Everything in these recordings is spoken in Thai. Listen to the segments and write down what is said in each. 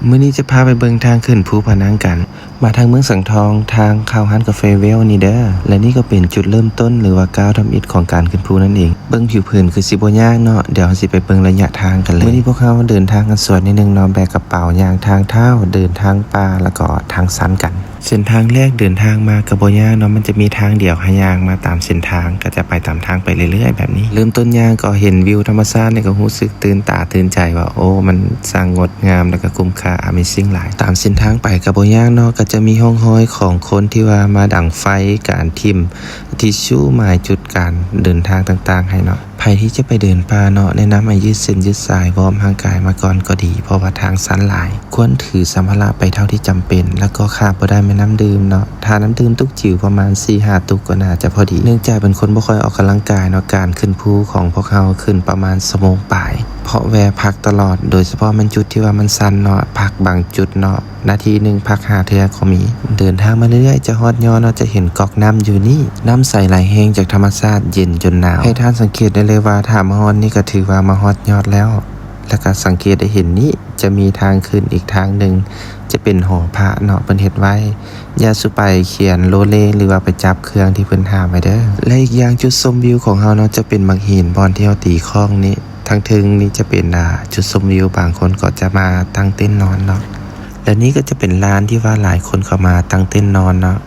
มื้อนี้จะพาไปเบิ่งทางขึ้นภูพะนังกันมาทางเมืองสังทองทางเข้าร้านกาแฟเวลนี่เด้อและนี่ก็เป็นจุดเริ่มต้นหรือว่าก้าวทำอิฐของการขึ้นภูนั่นเองเบิ่งผิวเผินคือสิบ่ยากเนาะเดี๋ยวเราสิไปเบิ่งระยะทางกันเลยมื้อนี้พวกเราเดินทางกันสวนนิดนึงเนาะแบกกระเป๋าย่างทางเท้าเดินทางป่าแล้วก็ทางสันกันเส้นทางแรกเดินทางมาก็บ่ยากเนาะมันจะมีทางเดี่ยวให้ย่างมาตามเส้นทางก็จะไปตามทางไปเรื่อยๆแบบนี้เริ่มต้นย่างก็เห็นวิวธรรมชาตินี่ก็รู้สึกตื่นตาตื่นใจว่าโอ้มันสร้างงดงามแล้วก็คุ้มค่า Amazing หลายตามเส้นทางไปก็บ่ยากเนาะก็จะมีห้องห้อยของคนที่ว่ามาดั่งไฟการทิ่มทิชชู่หมายจุดการเดินทางต่างๆให้เนาะใครที่จะไปเดินป่าเนาะแนะนำให้ยืดเส้นยืดสายวอร์มร่างกายมาก่อนก็ดีเพราะว่าทางสันหลายควรถือสัมภาระไปเท่าที่จำเป็นแล้วก็ขาดบ่ได้แม่น้ำดื่มเนาะถ้าน้ำดื่มตุกจิ๋วประมาณ 4-5 ตุกก็น่าจะพอดีเนื่องจากเป็นคนบ่ค่อยออกกำลังกายเนาะการขึ้นภูของพวกเราขึ้นประมาณชั่วโมงปลายเพราะแวะพักตลอดโดยเฉพาะมันจุดที่ว่ามันชันเนาะพักบางจุดเนาะนาทีนึงพัก5เทื่อก็มีเดินทางมาเรื่อยๆจะฮอดยอดเนาะจะเห็นก๊อกน้ำอยู่นี่น้ำใสไหลแห้งจากธรรมชาติเย็นจนหนาวให้ท่านสังเกตได้เลยว่าถ้ามาฮอดนี่ก็ถือว่ามาฮอดยอดแล้วแล้วก็สังเกตได้เห็นนี้จะมีทางขึ้นอีกทางหนึ่งจะเป็นหอพระเนาะเพิ่นเฮ็ดไว้อย่าสุไปเขียนโลเลหรือว่าไปจับเครื่องที่เพิ่นหาไว้เด้อและอีกอย่างจุดชมวิวของเฮาเนาะจะเป็นมักหินบอนที่เฮาตีคลองนี้ทางถึงนี่จะเป็นจุดชมวิวบางคนก็จะมาตั้งเต้นนอนเนาะและนี่ก็จะเป็นลานที่ว่าหลายคนเข้ามาตั้งเต้นนอนเนาะ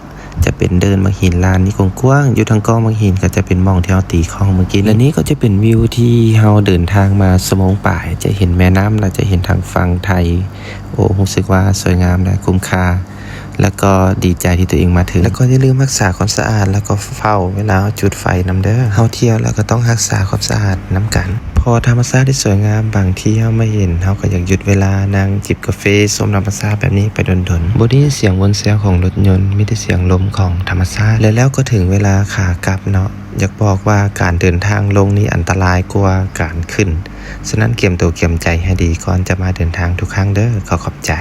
จะเป็นเดินมักหินลานนี้กว้างๆอยู่ทางก้องมักหินก็จะเป็นหม่องที่เฮาตีคลองเมื่อกี้และนี่ก็จะเป็นวิวที่เฮาเดินทางมาชั่วโมงปลายจะเห็นแม่น้ำและจะเห็นทางฝั่งไทยโอ้รู้สึกว่าสวยงามและคุ้มค่าแล้วก็ดีใจที่ตัวเองมาถึงแล้วก็อย่าลืมรักษาความสะอาดแล้วก็เฝ้าเวลาจุดไฟนำเด้อเฮาเที่ยวแล้วก็ต้องรักษาความสะอาดนำกันพอธรรมชาติที่สวยงามบางที่เฮาไม่เห็นเฮาก็อยากหยุดเวลานั่งจิบกาแฟชมธรรมชาติแบบนี้ไปดนๆบ่ได้ยินเสียงวนแซวของรถยนต์มีแต่เสียงลมของธรรมชาติแล้วก็ถึงเวลาขากลับเนาะอยากบอกว่าการเดินทางลงนี้อันตรายกว่าการขึ้นฉะนั้นเตรียมตัวเตรียมใจให้ดีก่อนจะมาเดินทางทุกครั้งเด้อขอบใจ